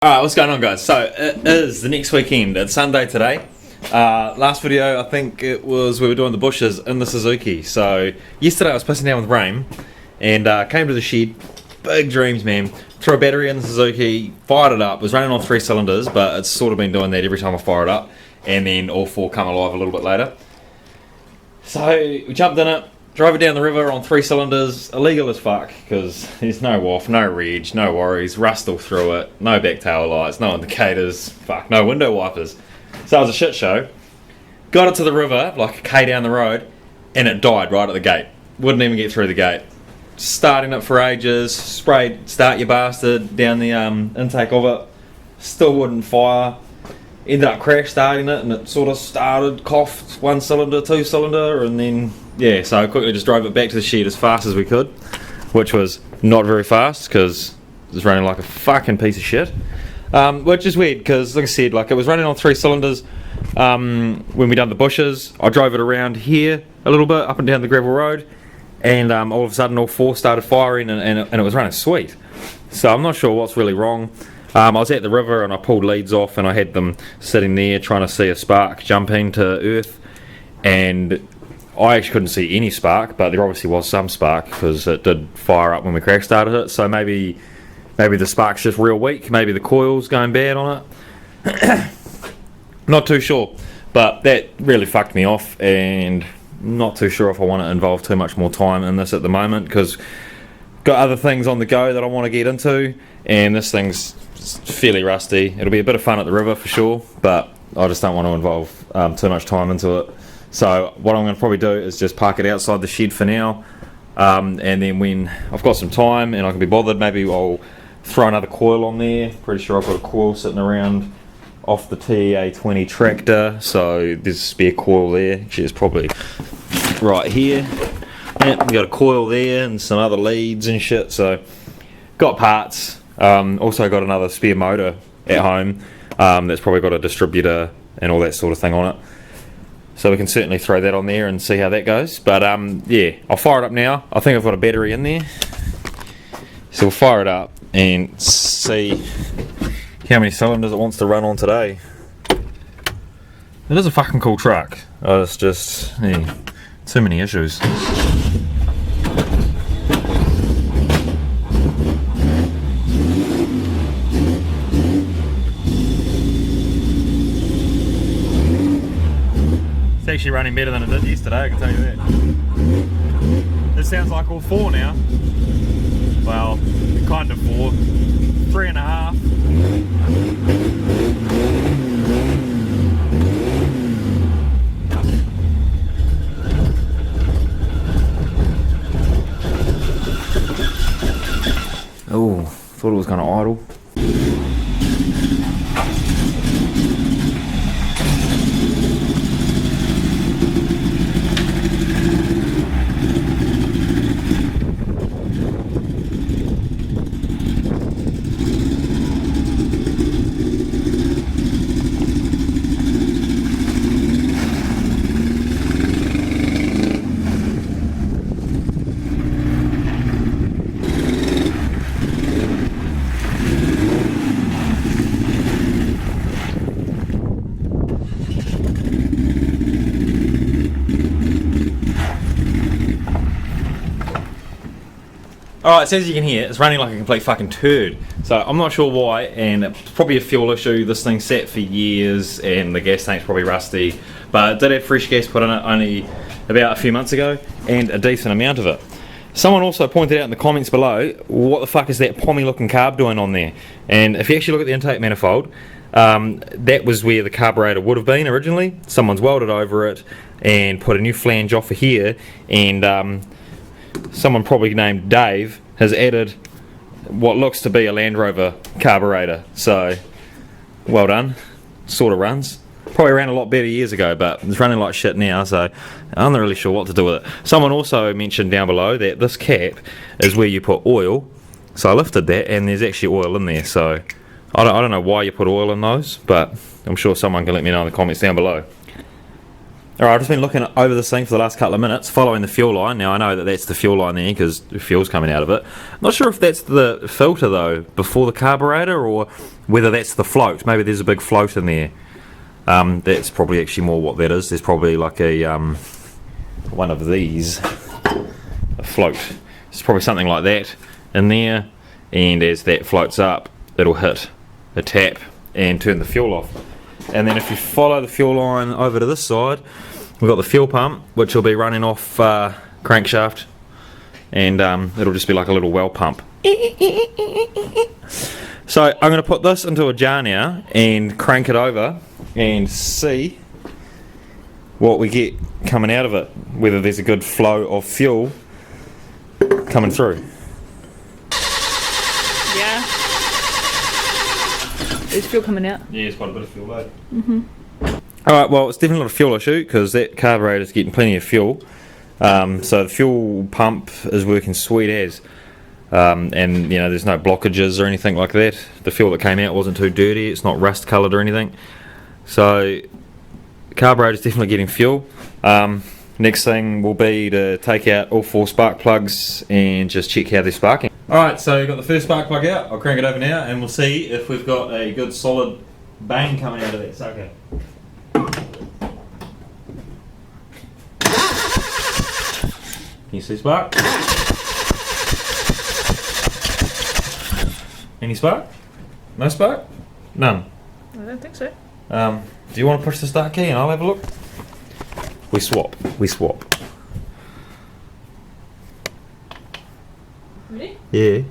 Alright, what's going on, guys? So it is the next weekend. It's Sunday today. Last video, I think it was we were doing the bushes in the Suzuki. So yesterday I was pissing down with rain and came to the shed. Big dreams, man. Threw a battery in the Suzuki, fired it up. It was running on 3 cylinders, but it's sort of been doing that every time I fire it up, and then all 4 come alive a little bit later. So we jumped in it, drove it down the river on 3 cylinders, illegal as fuck, because there's no WOF, no reg, no worries, rust all through it, no back tail lights, no indicators, fuck, no window wipers. So it was a shit show. Got it to the river, like a K down the road, and it died right at the gate. Wouldn't even get through the gate. Starting it for ages, sprayed start your bastard down the intake of it, still wouldn't fire. Ended up crash starting it, and it sort of started, coughed, 1 cylinder, 2 cylinder, and then yeah, so I quickly just drove it back to the shed as fast as we could, which was not very fast because it was running like a fucking piece of shit. Which is weird because, like I said, like it was running on 3 cylinders when we done the bushes. I drove it around here a little bit, up and down the gravel road, and all of a sudden all 4 started firing, and it was running sweet. So I'm not sure what's really wrong. I was at the river and I pulled leads off and I had them sitting there trying to see a spark jump into earth, and I actually couldn't see any spark, but there obviously was some spark because it did fire up when we crash started it. So maybe the spark's just real weak, maybe the coil's going bad on it. Not too sure, but that really fucked me off, and not too sure if I want to involve too much more time in this at the moment because got other things on the go that I want to get into, and this thing's fairly rusty. It'll be a bit of fun at the river for sure, but I just don't want to involve too much time into it. So what I'm going to probably do is just park it outside the shed for now, and then when I've got some time and I can be bothered, maybe I'll throw another coil on there. Pretty sure I've got a coil sitting around off the TA20 tractor, so there's a spare coil there. Actually, it's probably right here. Yeah, we got a coil there and some other leads and shit, so got parts. Also got another spare motor at home that's probably got a distributor and all that sort of thing on it. So we can certainly throw that on there and see how that goes. But yeah, I'll fire it up now. I think I've got a battery in there. So we'll fire it up and see how many cylinders it wants to run on today. It is a fucking cool truck. It's just, yeah, too many issues. It's actually running better than it did yesterday, I can tell you that. This sounds like all 4 now. Well, kind of 4. 3.5. Oh, thought it was going to idle. Alright, so as you can hear, it's running like a complete fucking turd. So I'm not sure why, and it's probably a fuel issue. This thing sat for years and the gas tank's probably rusty, but it did have fresh gas put in it only about a few months ago, and a decent amount of it. Someone also pointed out in the comments below, what the fuck is that pommy looking carb doing on there? And if you actually look at the intake manifold, that was where the carburetor would have been originally. Someone's welded over it and put a new flange off of here, and someone probably named Dave has added what looks to be a Land Rover carburetor. So well done. Sort of runs. Probably ran a lot better years ago, but it's running like shit now, so I'm not really sure what to do with it. Someone also mentioned down below that this cap is where you put oil, so I lifted that and there's actually oil in there. So I don't know why you put oil in those, but I'm sure someone can let me know in the comments down below. Alright, I've just been looking over this thing for the last couple of minutes, following the fuel line. Now I know that that's the fuel line there because the fuel's coming out of it. Not sure if that's the filter though, before the carburetor, or whether that's the float. Maybe there's a big float in there. That's probably actually more what that is. There's probably like a one of these, a float. It's probably something like that in there, and as that floats up, it'll hit a tap and turn the fuel off. And then if you follow the fuel line over to this side, we've got the fuel pump, which will be running off crankshaft, and it'll just be like a little well pump. So I'm going to put this into a jar now and crank it over and see what we get coming out of it, whether there's a good flow of fuel coming through. Yeah. There's fuel coming out. Yeah, it's quite a bit of fuel though. Alright, well it's definitely not a fuel issue because that carburetor's getting plenty of fuel. So the fuel pump is working sweet as. And you know, there's no blockages or anything like that. The fuel that came out wasn't too dirty, it's not rust coloured or anything. So the carburetor's definitely getting fuel. Next thing will be to take out all 4 spark plugs and just check how they're sparking. Alright, so we've got the first spark plug out. I'll crank it over now and we'll see if we've got a good solid bang coming out of that sucker. Can you see spark? Any spark? No spark? None? I don't think so. Do you want to push the start key and I'll have a look? We swap. Ready? Yeah.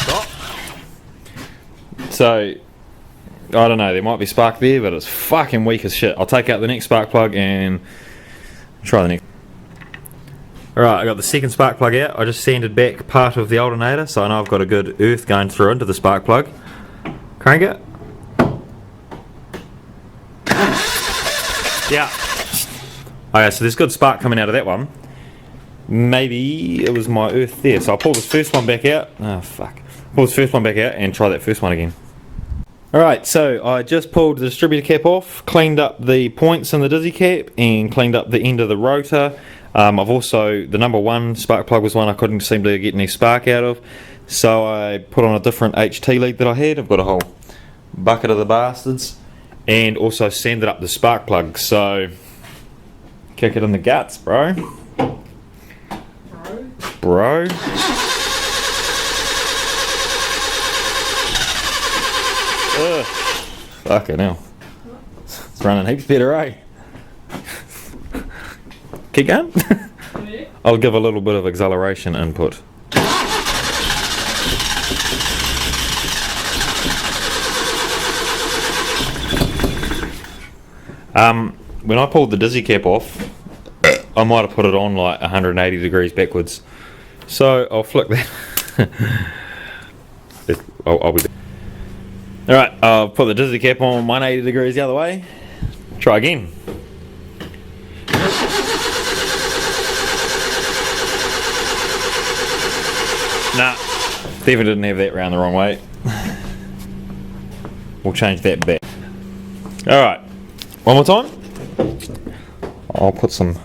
Stop. So, I don't know, there might be spark there, but it's fucking weak as shit. I'll take out the next spark plug and try the next. Alright, I got the second spark plug out. I just sanded back part of the alternator, so I know I've got a good earth going through into the spark plug. Crank it. Yeah. Okay, so there's good spark coming out of that one. Maybe it was my earth there. So I'll pull this first one back out. Oh, fuck. Pull this first one back out and try that first one again. Alright, so I just pulled the distributor cap off, cleaned up the points in the dizzy cap, and cleaned up the end of the rotor. I've also, the number 1 spark plug was one I couldn't seem to get any spark out of. So I put on a different HT lead that I had. I've got a whole bucket of the bastards. And also sanded up the spark plug, so kick it in the guts, bro. Bro. Ugh. Fucking hell. It's running heaps better, eh? Keep going. I'll give a little bit of acceleration input. When I pulled the dizzy cap off, I might have put it on like 180 degrees backwards. So I'll flick that. I'll be back. Alright, I'll put the dizzy cap on 180 degrees the other way. Try again. Nah, definitely didn't have that round the wrong way. We'll change that back. Alright, one more time. I'll put some.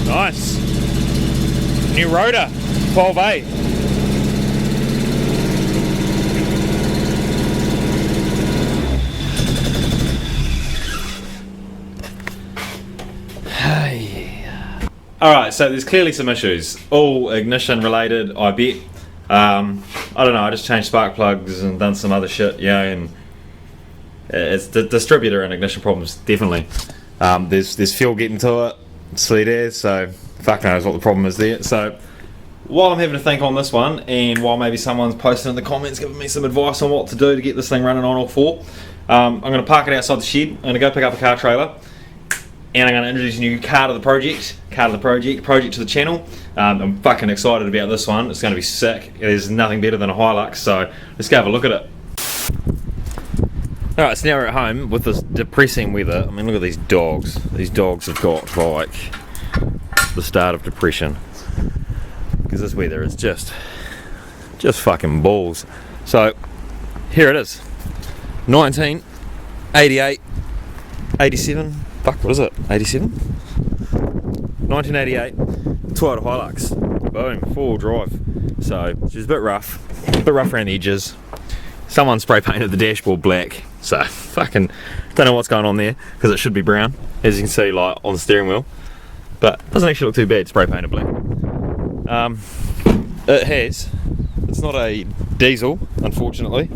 Nice. New rotor, 12A. Alright, so there's clearly some issues, all ignition related, I bet. I don't know, I just changed spark plugs and done some other shit, yeah, and it's the distributor and ignition problems, definitely. There's fuel getting to it, sweet as, so fuck knows what the problem is there. So while I'm having to think on this one, and while maybe someone's posting in the comments giving me some advice on what to do to get this thing running on all 4, I'm going to park it outside the shed. I'm going to go pick up a car trailer and I'm going to introduce a new car to the project, project to the channel. I'm fucking excited about this one. It's going to be sick. There's nothing better than a Hilux, so let's go have a look at it. Alright, so now we're at home with this depressing weather. I mean, look at these dogs. These dogs have got like the start of depression, because this weather is just fucking balls. So here it is, 1988, 87, fuck, what is it, 87? 1988 Toyota Hilux, boom, 4-wheel drive. So she's a bit rough around the edges. Someone spray painted the dashboard black, so fucking don't know what's going on there, because it should be brown, as you can see, like on the steering wheel, but it doesn't actually look too bad spray painted black. It's not a diesel, unfortunately.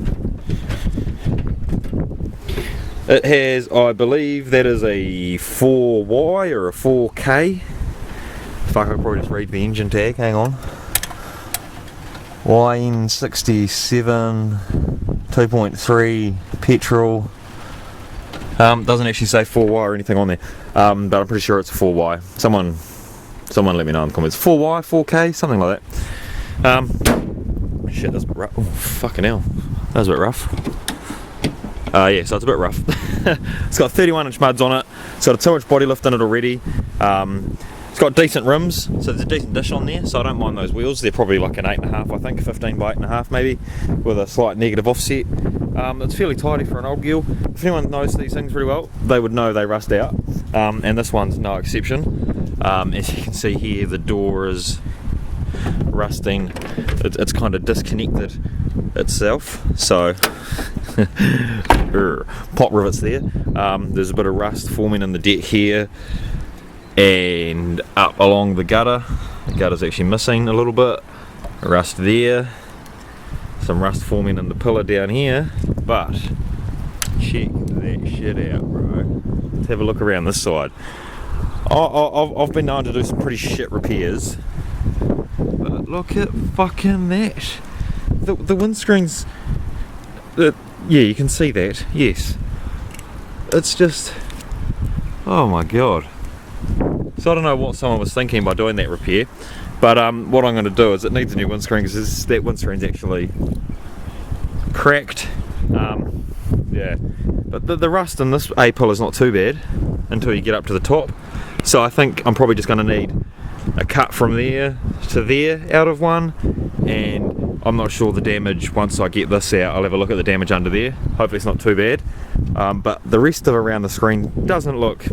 It has, I believe that is a 4Y or a 4K. Fuck, I'll probably just read the engine tag, hang on. YN67 2.3 petrol. Doesn't actually say 4Y or anything on there, but I'm pretty sure it's a 4Y. Someone let me know in the comments. 4Y, 4K, something like that. Shit, that's a bit rough. Oh, fucking hell. That was a bit rough. Yeah, so it's a bit rough. It's got 31-inch muds on it. It's got a 2-inch body lift in it already. It's got decent rims, so there's a decent dish on there, so I don't mind those wheels. They're probably like an 8.5, I think, 15 by 8.5 maybe, with a slight negative offset. It's fairly tidy for an old Gil. If anyone knows these things really well, they would know they rust out, and this one's no exception. As you can see here, the door is rusting. It's kind of disconnected itself, so pop rivets there. There's a bit of rust forming in the deck here, and up along the gutter. The gutter's actually missing a little bit. Rust there. Some rust forming in the pillar down here. But check that shit out, bro. Let's have a look around this side. I've been known to do some pretty shit repairs, but look at fucking that. The windscreen's... yeah, you can see that. Yes. It's just... oh my god. So I don't know what someone was thinking by doing that repair, but what I'm going to do is, it needs a new windscreen because that windscreen's actually cracked. Yeah, but the rust in this A-pillar is not too bad until you get up to the top. So I think I'm probably just going to need a cut from there to there out of one, and I'm not sure the damage. Once I get this out, I'll have a look at the damage under there. Hopefully it's not too bad, but the rest of around the screen doesn't look...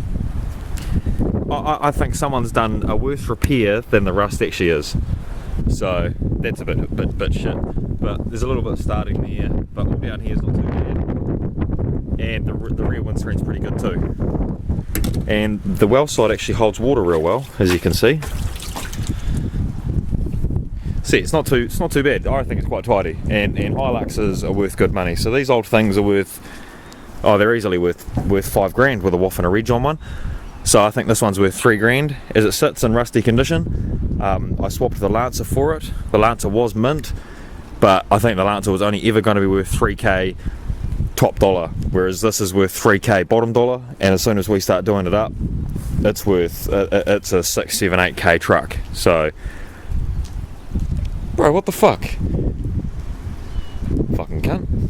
I think someone's done a worse repair than the rust actually is. So that's a bit shit. But there's a little bit of starting there, but all down here is not too bad. And the rear windscreen's pretty good too. And the well side actually holds water real well, as you can see. See, it's not too bad. I think it's quite tidy. And Hiluxes are worth good money. So these old things are worth, oh, they're easily worth $5 with a waff and a ridge on one. So I think this one's worth $3 as it sits in rusty condition. I swapped the Lancer for it. The Lancer was mint, but I think the Lancer was only ever going to be worth $3K top dollar, whereas this is worth $3K bottom dollar. And as soon as we start doing it up, it's worth it's a 6, 7, 8K truck. So, bro, what the fuck? Fucking cunt.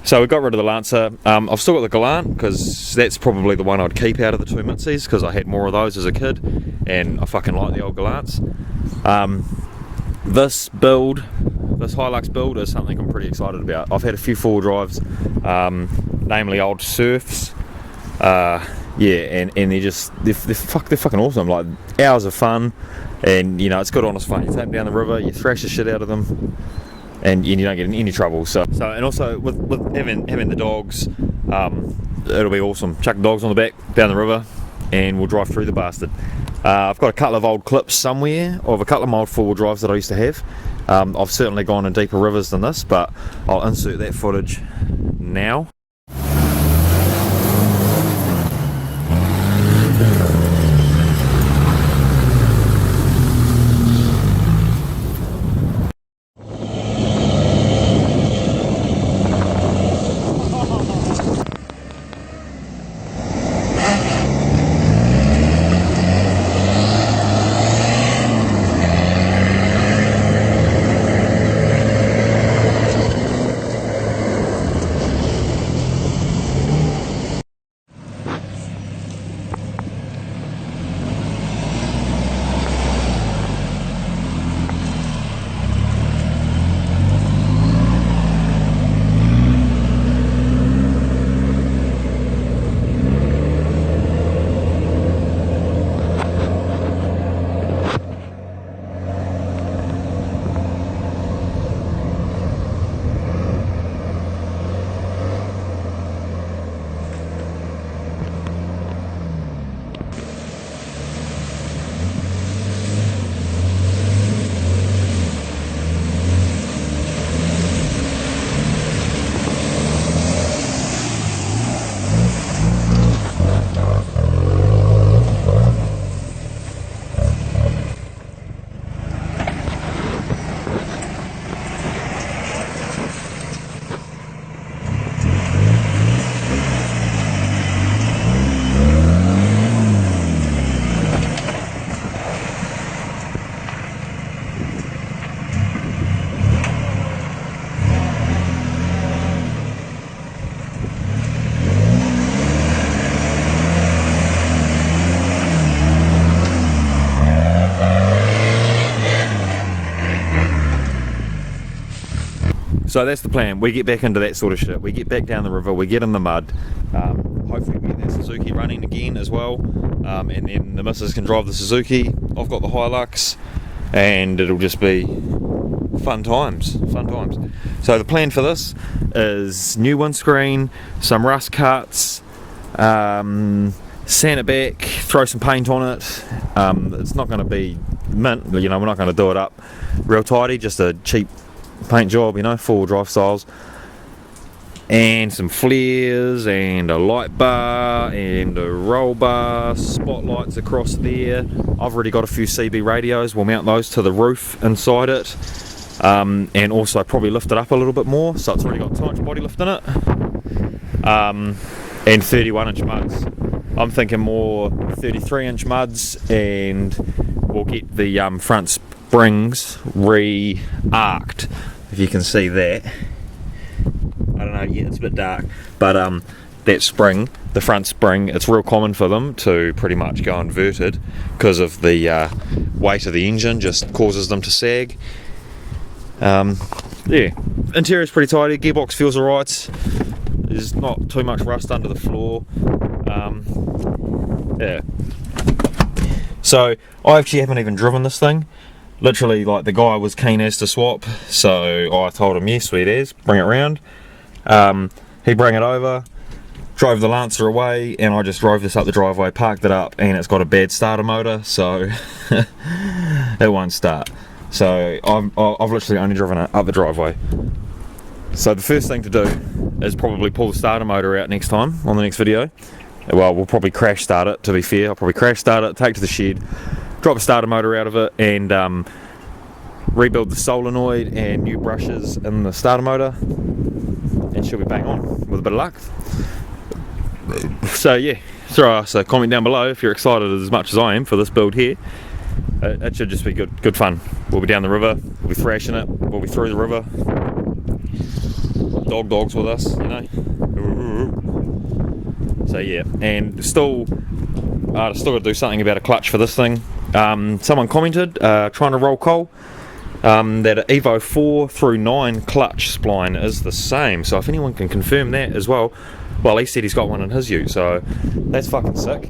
So we got rid of the Lancer. I've still got the Galant, because that's probably the one I'd keep out of the two Mintsies, because I had more of those as a kid and I fucking like the old Galants. This Hilux build is something I'm pretty excited about. I've had a few 4-wheel drives, namely old Surfs. Yeah, and they're fucking awesome. Like, hours of fun, and you know, it's good honest fun. You take them down the river, you thrash the shit out of them, and you don't get in any trouble. So and also with having the dogs, it'll be awesome. Chuck the dogs on the back down the river, and we'll drive through the bastard. I've got a couple of old clips somewhere of a couple of my old 4-wheel drives that I used to have. I've certainly gone in deeper rivers than this, but I'll insert that footage now. So that's the plan. We get back into that sort of shit. We get back down the river, we get in the mud. Hopefully we get that Suzuki running again as well. And then the missus can drive the Suzuki. I've got the Hilux. And it'll just be fun times. So the plan for this is new windscreen, some rust cuts, sand it back, throw some paint on it. It's not going to be mint, you know, we're not going to do it up real tidy, just a cheap paint job, you know, four-wheel drive styles, and some flares and a light bar and a roll bar, spotlights across there. I've already got a few CB radios, we'll mount those to the roof inside it, and also probably lift it up a little bit more, so it's already got too much body lift in it. And 31-inch muds. I'm thinking more 33-inch muds, and we'll get the front springs re-arced, if you can see that. I don't know, yeah, it's a bit dark, but that spring, the front spring, it's real common for them to pretty much go inverted because of the weight of the engine just causes them to sag. Yeah, interior's pretty tidy, gearbox feels alright, there's not too much rust under the floor. Yeah. So I actually haven't even driven this thing. Literally, like, the guy was keen as to swap, so I told him yes, sweet as, bring it round. He brought it over, drove the Lancer away, and I just drove this up the driveway, parked it up, and it's got a bad starter motor, so it won't start. So I've literally only driven it up the driveway. So the first thing to do is probably pull the starter motor out next time, on the next video. Well, we'll probably crash start it, to be fair. I'll probably crash start it, take it to the shed, drop a starter motor out of it, and rebuild the solenoid and new brushes in the starter motor, and she'll be bang on with a bit of luck. So yeah, throw us a comment down below if you're excited as much as I am for this build here. It should just be good fun. We'll be down the river, we'll be thrashing it, we'll be through the river. Dogs with us, you know. So yeah, and still got to do something about a clutch for this thing. Someone commented, trying to roll coal, that an Evo 4 through 9 clutch spline is the same. So if anyone can confirm that as well, he said he's got one in his ute, so that's fucking sick.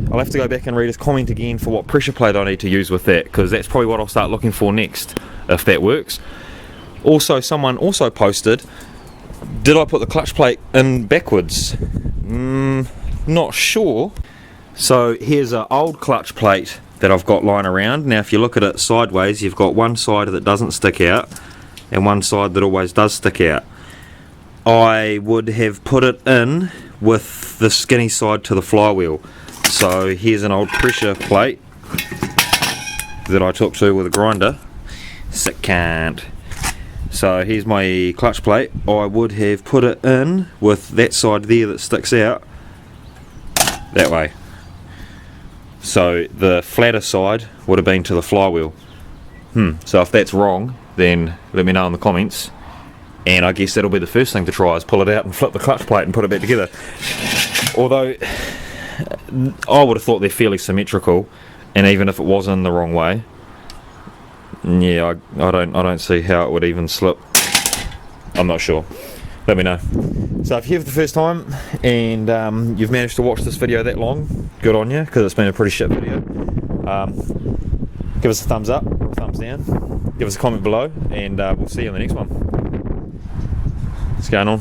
I'll have to go back and read his comment again for what pressure plate I need to use with that, because that's probably what I'll start looking for next, if that works. Also, someone also posted, did I put the clutch plate in backwards? Not sure. So here's an old clutch plate that I've got lying around. Now if you look at it sideways, you've got one side that doesn't stick out and one side that always does stick out. I would have put it in with the skinny side to the flywheel. So here's an old pressure plate that I took to with a grinder. Sick can't. So here's my clutch plate. I would have put it in with that side there that sticks out that way. So the flatter side would have been to the flywheel. So if that's wrong, then let me know in the comments. And I guess that'll be the first thing to try, is pull it out and flip the clutch plate and put it back together. Although I would have thought they're fairly symmetrical, and even if it was in the wrong way, yeah, I don't see how it would even slip. I'm not sure. Let me know. So if you're here for the first time and you've managed to watch this video that long, good on you, because it's been a pretty shit video. Give us a thumbs up or a thumbs down. Give us a comment below, and we'll see you on the next one. What's going on?